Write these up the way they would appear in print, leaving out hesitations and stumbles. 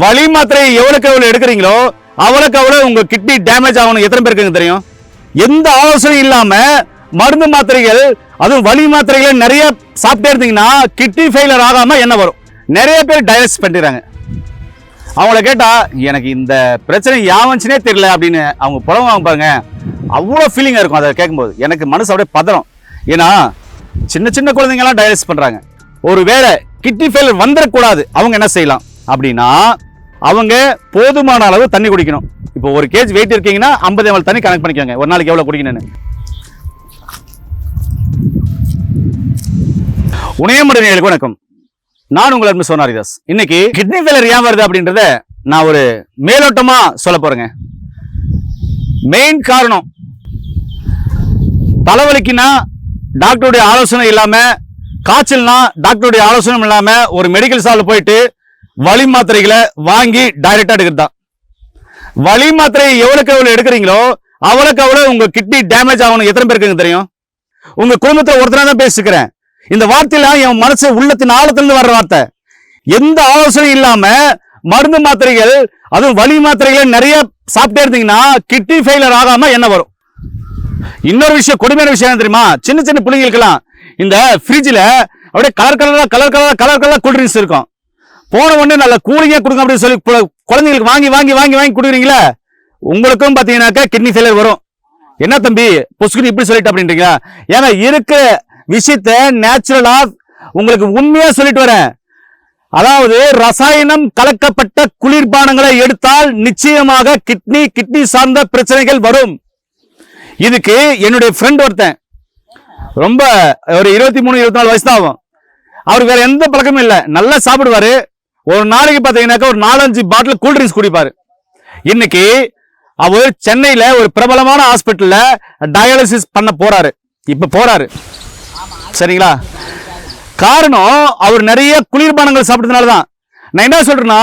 வலி மாத்திரை எவ்வளவுக்கு எவ்வளவு எடுக்கிறீங்களோ அவ்வளவுக்கு அவ்வளவு உங்க கிட்னி டேமேஜ் ஆகணும். எத்தனை பேருக்கு தெரியும்? எந்த ஆலோசனையும் இல்லாம மருந்து மாத்திரைகள், அதுவும் வலி மாத்திரைகள் நிறைய சாப்பிட்டே இருந்தீங்கன்னா கிட்னி ஃபெயிலியர் ஆகாம என்ன வரும்? நிறைய பேர் டயாலிசிஸ் பண்ணிடுறாங்க. அவங்கள கேட்டா எனக்கு இந்த பிரச்சனை யாவன்ச்சுனே தெரியல அப்படின்னு அவங்க புலம்புவாங்க பாருங்க. அவ்வளோ ஃபீலிங்கா இருக்கும் அதை கேட்கும்போது. எனக்கு மனசு அப்படியே பதறும். ஏன்னா சின்ன சின்ன குழந்தைங்கலாம் டயாலிசிஸ் பண்றாங்க. ஒருவேளை கிட்னி ஃபெயிலியர் வந்துடக்கூடாது, அவங்க என்ன செய்யலாம் அப்படின்னா, அவங்க போதுமான அளவு தண்ணி குடிக்கணும். இப்போ ஒரு கேஜ் வெயிட் இருக்கீங்கன்னா 50 ml தண்ணி கனெக்ட் பண்ணிக்கோங்க. ஒரு நாளைக்கு எவ்வளவு குடிக்கணும்னு. உணயமுடையர்களுக்கு வணக்கம். நான் உங்கள் அன்பு சோனாரிதாஸ். இன்னைக்கு கிட்னி ஃபெயிலியர் ஏன் வருது அப்படின்றத நான் ஒரு மேலோட்டமா சொல்ல போறேங்க. மெயின் காரணம் தலைவலிக்குன்னா டாக்டருடைய ஆலோசனை இல்லாம, காய்ச்சல்னா டாக்டருடைய ஆலோசனை இல்லாம ஒரு மெடிக்கல் ஷாப்ல போயிட்டு வலி மாத்திரைகளை வாங்கி டைரக்டா எடுக்கிறது தான். வலி மாத்திரை எவ்வளவுக்கு எவ்வளவு எடுக்கிறீங்களோ அவ்வளவுக்கு அவ்வளவு உங்க கிட்னி டேமேஜ் ஆகணும். எத்தனை பேருக்கு தெரியும்? உங்க குடும்பத்துல ஒருத்தனா தான் பேசிக்கிறேன். இந்த வார்த்தையில என் மனசு உள்ளத்தின் ஆழத்திலிருந்து வர்ற வார்த்தை. எந்த ஆலோசனையும் இல்லாம மருந்து மாத்திரைகள், அதுவும் வலி மாத்திரைகளை நிறைய சாப்பிட்டே இருந்தீங்கன்னா கிட்னி ஃபெயிலியர் ஆகாம என்ன வரும்? இன்னொரு விஷயம், கொடுமையான விஷயம் என்ன தெரியுமா? சின்ன சின்ன பிள்ளைங்களுக்கெல்லாம் இந்த ஃப்ரிட்ஜில் அப்படியே கலர் கலரா கூல்ட்ரிங்க்ஸ் இருக்கும். போன உடனே நல்ல கூலிங்கா கொடுங்க அப்படின்னு சொல்லி குழந்தைங்களுக்கு வாங்கி வாங்கி வாங்கி வாங்கி கொடுக்குறீங்களா? உங்களுக்கும் பாத்தீங்கன்னாக்கா கிட்னி ஃபெயிலியர் வரும். என்ன தம்பி பொசுக்குன்னு இப்படி சொல்லிட்டு அப்படின்றீங்களா? ஏன்னா இருக்கிற விஷயத்த நேச்சுரலா உங்களுக்கு உண்மையா சொல்லிட்டு வரேன். அதாவது ரசாயனம் கலக்கப்பட்ட குளிர்பானங்களை எடுத்தால் நிச்சயமாக கிட்னி சார்ந்த பிரச்சனைகள் வரும். இதுக்கு என்னுடைய ஃப்ரெண்ட் ஒருத்தன், ரொம்ப ஒரு 23-24 வயசு தான் ஆகும். அவருக்கு வேற எந்த பழக்கமும் இல்லை, நல்லா சாப்பிடுவாரு. ஒரு நாளைக்கு பாத்தீங்கன்னாக்கா ஒரு 4-5 பாட்டில் கூல்ட்ரிங்க்ஸ் குடிப்பாரு. இன்னைக்கு அவர் சென்னையில ஒரு பிரபலமான ஹாஸ்பிட்டல்ல டயாலிசிஸ் பண்ண போறாரு. இப்ப போறாரு, சரிங்களா? காரணம் அவர் நிறைய குளிர்பானங்கள் சாப்பிட்டதுனால தான். நான் என்ன சொல்றேன்னா,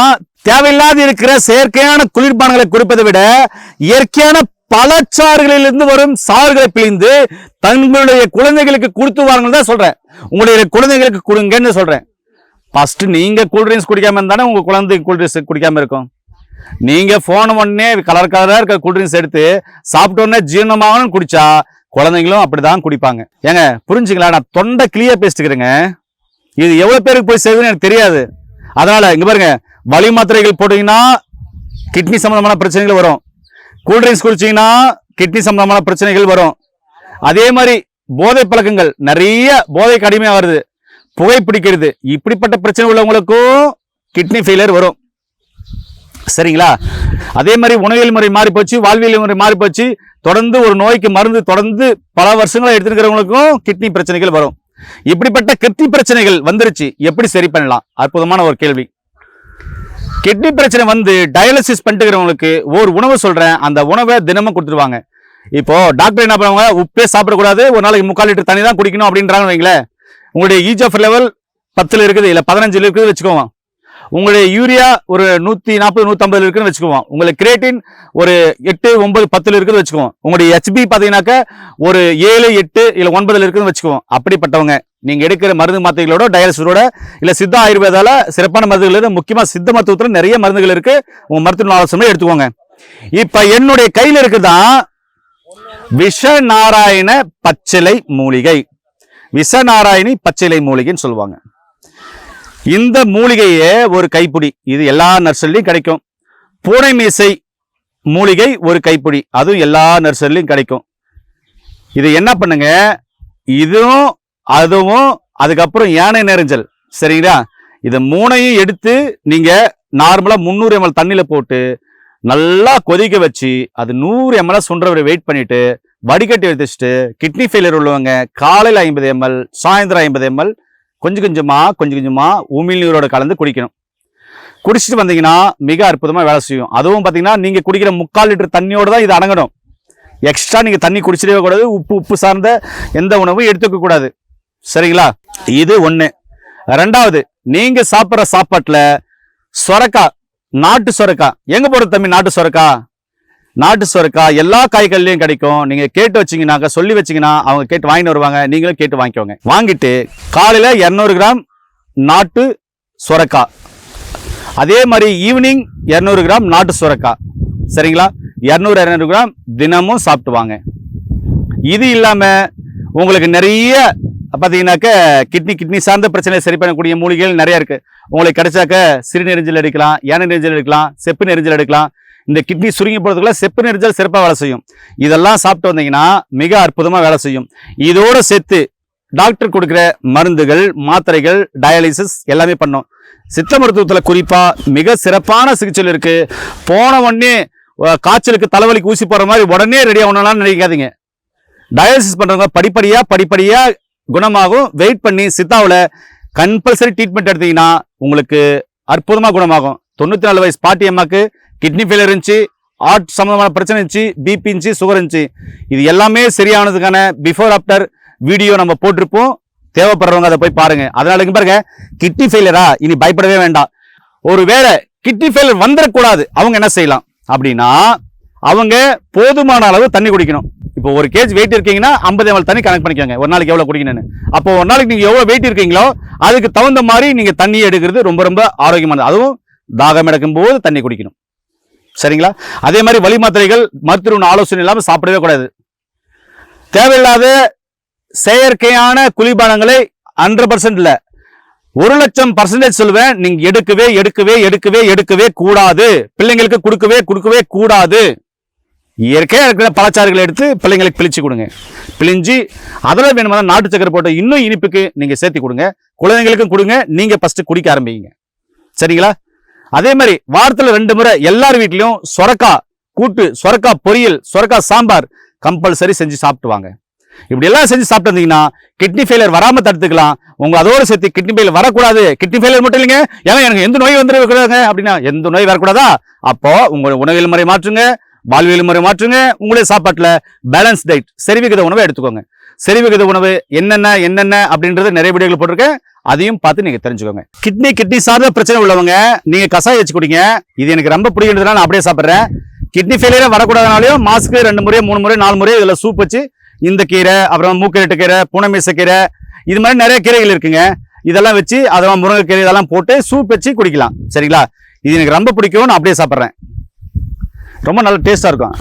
தேவையில்லாத இருக்கிற செயற்கையான குளிர்பானங்களை குடிப்பதை விட இயற்கையான பழச்சாறுகளிலிருந்து வரும் சாறுகளை பிழிந்து தங்களுடைய குழந்தைகளுக்கு கொடுத்து வாருங்கள் தான் சொல்றேன். உங்களுடைய குழந்தைகளுக்கு கொடுங்கன்னு சொல்றேன். ஃபர்ஸ்ட் நீங்க கூல்ட்ரிங்க்ஸ் குடிக்காம இருந்தானே உங்க குழந்தை கூல்ட்ரிங்க்ஸ் குடிக்காம இருக்கும். நீங்க போன உடனே கலர் கலரா இருக்க கூல்ட்ரிங்க்ஸ் எடுத்து சாப்பிட்ட உடனே ஜீரணமாகணும் குடிச்சா குழந்தைங்களும் அப்படிதான் குடிப்பாங்க. ஏங்க புரிஞ்சுங்களா? நான் தொண்டை கிளியர் பேசிட்டுக்கிறேங்க. இது எவ்வளவு பேருக்கு போய் சேருதுன்னு எனக்கு தெரியாது. அதனால இங்க பாருங்க, வலி மாத்திரைகள் போட்டீங்கன்னா கிட்னி சம்பந்தமான பிரச்சனைகள் வரும். கூல்ட்ரிங்க்ஸ் குடிச்சீங்கன்னா கிட்னி சம்பந்தமான பிரச்சனைகள் வரும். அதே மாதிரி போதை பழக்கங்கள், நிறைய போதைக்கு அடிமையா வருது, புகைப்பிடிக்கிறது, இப்படிப்பட்ட பிரச்சனை உள்ளவங்களுக்கும் கிட்னி ஃபெயிலியர் வரும். சரிங்களா? அதே மாதிரி உணவியல் முறை மாறி போச்சு, வாழ்வியல் முறை மாறி போச்சு, தொடர்ந்து ஒரு நோய்க்கு மருந்து தொடர்ந்து பல வருஷங்களா எடுத்துக்கிறவங்களுக்கும் கிட்னி பிரச்சனைகள் வரும். இப்படிப்பட்ட கிட்னி பிரச்சனைகள் வந்துருச்சு, எப்படி சரி பண்ணலாம்? அற்புதமான ஒரு கேள்வி. கிட்னி பிரச்சனை வந்து டயாலிசிஸ் பண்ணிட்டுக்கிறவங்களுக்கு ஒரு உணவு சொல்றேன், அந்த உணவை தினமும் கொடுத்துருவாங்க. இப்போ டாக்டர் என்ன பண்ணுவாங்க, உப்பே சாப்பிடக்கூடாது, ஒரு நாளைக்கு 3/4 லிட்டர் தண்ணி தான் குடிக்கணும் அப்படின்றாங்க வைங்களேன். உங்களுடைய EGF லெவல் 10 இருக்குது, இல்ல 15 இருக்குது வச்சுக்கோங்க. உங்களுடைய யூரியா ஒரு 140-150 இருக்குன்னு வச்சுக்குவோம். உங்களுக்கு கிரேட்டின் ஒரு 8, 9, 10 இருக்குது வச்சுக்குவோம். உங்களுடைய HB பாத்தீங்கன்னாக்க ஒரு 7, 8 இல்ல 9 இருக்குன்னு வச்சுக்குவோம். அப்படிப்பட்டவங்க நீங்க எடுக்கிற மருந்து மாத்திரைகளோட டயாலிசிஸோட இல்ல சித்த ஆயுர்வேதால சிறப்பான மருந்துகள் இருக்கு. முக்கியமா சித்த மருத்துவத்துல நிறைய மருந்துகள் இருக்கு. உங்க மருத்துவ ஆலோசனை எடுத்துக்கோங்க. இப்ப என்னுடைய கையில இருக்குதான் விஷநாராயண பச்சிலை மூலிகை. விஷநாராயணி பச்சிலை மூலிகைன்னு சொல்லுவாங்க. இந்த மூலிகையே ஒரு கைப்பிடி, இது எல்லா நர்சரிலையும் கிடைக்கும். பூனை மீசை மூலிகை ஒரு கைப்பிடி, அதுவும் எல்லா நர்சரிலையும் கிடைக்கும். இது என்ன பண்ணுங்க, இதுவும் அதுவும் அதுக்கப்புறம் யானை நெறிஞ்சல், சரிங்களா? இதை 3ஐயும் எடுத்து நீங்க நார்மலா 300 ml தண்ணியில போட்டு நல்லா கொதிக்க வச்சு அது 100 ml சுண்டவரை வெயிட் பண்ணிட்டு வடிகட்டி எடுத்துட்டு, கிட்னி ஃபெயிலியர் உள்ளவங்க காலையில் 50 ml, சாயந்தரம் 50 ml கொஞ்சம் கொஞ்சமா உமிழ்நீரோட கலந்து குடிக்கணும். குடிச்சிட்டு வந்தீங்கன்னா மிக அற்புதமா வேலை செய்யும். அதுவும் பாத்தீங்கன்னா நீங்க குடிக்கிற 3/4 லிட்டர் தண்ணியோட தான் இது அடங்கணும். எக்ஸ்ட்ரா நீங்க தண்ணி குடிச்சிடவே கூடாது. உப்பு சார்ந்த எந்த உணவும் எடுத்துக்க கூடாது, சரிங்களா? இது ஒண்ணு. ரெண்டாவது, நீங்க சாப்பிட்ற சாப்பாட்டுல சொரக்கா, நாட்டு சொரக்கா எங்க போறது தம்பி? நாட்டு சொரக்கா எல்லா காய்கறிலையும் கிடைக்கும். நீங்க கேட்டு வச்சீங்கன்னாக்க, சொல்லி வச்சீங்கன்னா அவங்க கேட்டு வாங்கிட்டு வருவாங்க. நீங்களும் கேட்டு வாங்கிக்கோங்க. வாங்கிட்டு காலையில 200 கிராம் நாட்டு சொரக்கா, அதே மாதிரி ஈவினிங் 200 கிராம் நாட்டு சுரக்காய், சரிங்களா? 200 கிராம் தினமும் சாப்பிட்டு வாங்க. இது இல்லாம உங்களுக்கு நிறைய பார்த்தீங்கன்னாக்க கிட்னி சார்ந்த பிரச்சனையை சரி பண்ணக்கூடிய மூலிகைகள் நிறைய இருக்கு. உங்களுக்கு கிடைச்சாக்க சிறுநெரிஞ்சல் எடுக்கலாம், யானை நெரிஞ்சல் எடுக்கலாம், செப்பு நெரிஞ்சல் எடுக்கலாம். இந்த கிட்னி சுருங்கி போறதுக்குள்ள செப்பு நெரிஞ்சல் சிறப்பாக வேலை செய்யும். இதெல்லாம் சாப்பிட்டு வந்தீங்கன்னா மிக அற்புதமா வேலை செய்யும். இதோட சேர்த்து டாக்டர் கொடுக்குற மருந்துகள், மாத்திரைகள், டயாலிசிஸ் எல்லாமே பண்ணோம். சித்த மருத்துவத்தில் குறிப்பா மிக சிறப்பான சிகிச்சை இருக்கு. போன உடனே காய்ச்சலுக்கு தலைவலிக்கு ஊசி போற மாதிரி உடனே ரெடி ஆகணும்லாம் நினைக்காதீங்க. டயாலிசிஸ் பண்றவங்க படிப்படியா குணமாகும். வெயிட் பண்ணி சித்தாவில் கம்பல்சரி ட்ரீட்மெண்ட் எடுத்தீங்கன்னா உங்களுக்கு அற்புதமா குணமாகும். 94 வயசு பாட்டி அம்மாக்கு கிட்னி ஃபெயிலியர் இருந்துச்சு, ஹார்ட் சம்பந்தமான பிரச்சனை இருந்துச்சு, பிபி இருந்துச்சு, சுகர் இருந்துச்சு. இது எல்லாமே சரியானதுக்கான பிஃபோர் ஆஃப்டர் வீடியோ நம்ம போட்டிருப்போம். தேவைப்படுறவங்க அதை போய் பாருங்க. அதனால பாருங்க, கிட்னி ஃபெயிலியரா இனி பயப்படவே வேண்டாம். ஒரு வேளை கிட்னி ஃபெயிலியர் வந்துடக்கூடாது, அவங்க என்ன செய்யலாம் அப்படின்னா, அவங்க போதுமான அளவு தண்ணி குடிக்கணும். இப்போ 1 kg வெயிட் இருக்கீங்கன்னா 50 ml தண்ணி கனெக்ட் பண்ணிக்கோங்க. ஒரு நாளைக்கு எவ்வளவு குடிக்கணும்னு. அப்போ ஒரு நாளைக்கு நீங்க எவ்வளவு வெயிட் இருக்கீங்களோ அதுக்கு தகுந்த மாதிரி நீங்க தண்ணியை எடுக்கிறது ரொம்ப ஆரோக்கியமானது. அதுவும் தாகம் எடுக்கும் போது தண்ணி குடிக்கணும், சரிங்களா? அதே மாதிரி வலி மாத்திரைகள் மருத்துவ ஆலோசனை இல்லாமல் சாப்பிடவே கூடாது. தேவையில்லாத செயற்கையான குளிர்பானங்களை 100% இல்ல, 1,00,000% சொல்லுவேன், நீங்க எடுக்கவே கூடாது. பிள்ளைங்களுக்கு கொடுக்கவே கூடாது. இயற்கையா இருக்கிற பழச்சாறுகளை எடுத்து பிள்ளைங்களுக்கு பிழிச்சு கொடுங்க. பிழிஞ்சு அதில் வேணுமா நாட்டு சக்கரை போட்டு இன்னும் இனிப்புக்கு நீங்க சேர்த்து கொடுங்க. குழந்தைங்களுக்கும் கொடுங்க. நீங்க ஃபர்ஸ்ட் குடிக்க ஆரம்பிங்க, சரிங்களா? அதே மாதிரி வாரத்துல 2 முறை எல்லார் வீட்லயும் சொரக்காய் கூட்டு, சொரக்காய் பொரியல், சொரக்காய் சாம்பார் கம்பல்சரி செஞ்சு சாப்பிட்டுவாங்க. இப்படி எல்லாம் செஞ்சு சாப்பிட்டு வந்தீங்கன்னா கிட்னி ஃபெயிலியர் வராம தடுத்துக்கலாம். உங்க அதோட சேர்த்து கிட்னி ஃபெயிலியர் வரக்கூடாது. கிட்னி ஃபெயிலியர் மட்டும் இல்லைங்க, ஏன்னா எனக்கு எந்த நோய் வந்துருக்காங்க அப்படின்னா, எந்த நோய் வரக்கூடாதா? அப்போ உங்க உணவியல் முறை மாற்றுங்க, வாழ்வியல் முறை மாற்றுங்க. உங்களுடைய சாப்பாட்டுல பேலன்ஸ் டயட், சரிவிகித உணவை எடுத்துக்கோங்க. சரிவிகித உணவு என்னென்ன அப்படின்றது நிறைய வீடியோகள் போட்டிருக்கேன், அதையும் பார்த்து நீங்க தெரிஞ்சுக்கோங்க. கிட்னி சார்ந்த பிரச்சனை உள்ளவங்க நீங்க கசாயம் வச்சு குடிங்க. இது எனக்கு ரொம்ப பிடிக்கிறதுனால நான் அப்படியே சாப்பிட்றேன். கிட்னி ஃபெயிலியர் வரக்கூடாதுனாலையும் மாசத்துக்கு 2 முறை 3 முறை 4 முறை இதுல சூப் வச்சு, இந்த கீரை, அப்புறம் மூக்கரட்டு கீரை, பூனைமீச கீரை, இது மாதிரி நிறைய கீரைகள் இருக்குங்க. இதெல்லாம் வச்சு அதெல்லாம் முருங்கைக்கீரை இதெல்லாம் போட்டு சூப் வச்சு குடிக்கலாம், சரிங்களா? இது எனக்கு ரொம்ப பிடிக்கும், நான் அப்படியே சாப்பிட்றேன். ரொம்ப நல்ல டேஸ்டா இருக்கும்.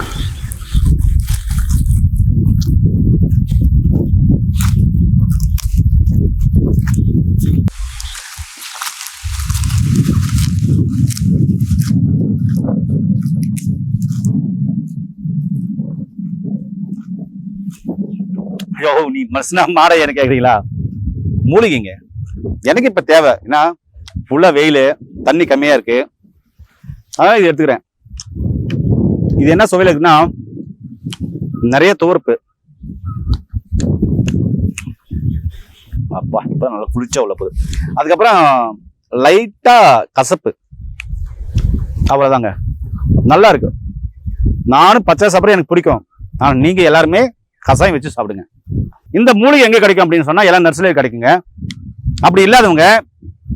ஐயோ, நீ மனுஷனா மாட எனக்கு கேக்குறீங்களா? மூலிகைங்க எனக்கு இப்ப தேவை. ஏன்னா ஃபுல்லா வெயில், தண்ணி கம்மியா இருக்கு, அதான் இது எடுத்துக்கிறேன். இது என்ன சுவையில இருக்குன்னா, நிறைய துவர்ப்பு. அப்பா, இப்ப நல்லா குளிச்சா உள்ள போகுது. அதுக்கப்புறம் லைட்டா கசப்பு, அவ்வளவுதாங்க. நல்லா இருக்கு. நானும் பச்சை சாப்பிட எனக்கு பிடிக்கும். ஆனா நீங்க எல்லாருமே கசாயம் வச்சு சாப்பிடுங்க. இந்த மூலிகை எங்க கிடைக்கும் அப்படின்னு சொன்னா எல்லாம் நர்சரியில் கிடைக்குங்க. அப்படி இல்லாதவங்க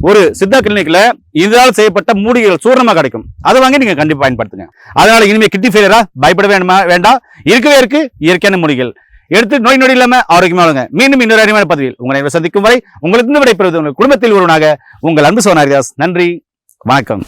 ஒரு சித்தா கிளினிக்ல இதால் செய்யப்பட்ட மூலிகைகள் சூரணமா கிடைக்கும். அதை வாங்கி நீங்க கண்டிப்பா பயன்படுத்துங்க. அதனால இனிமே கிட்னி ஃபெயிலியரா பயப்பட வேண்டாம். இருக்கவே இருக்கு இயற்கையான மூலிகைகள் எடுத்து நோய் நொடி இல்லாம ஆரோக்கியமா வாங்க. மீண்டும் இன்னொரு அறிமுக பதிவில் உங்களை சந்திக்கும் வரை உங்களுக்கு விடைபெறுவது உங்கள் குடும்பத்தில் ஒருவனாக உங்கள் அன்பு சோனாரிதாஸ். நன்றி, வணக்கம்.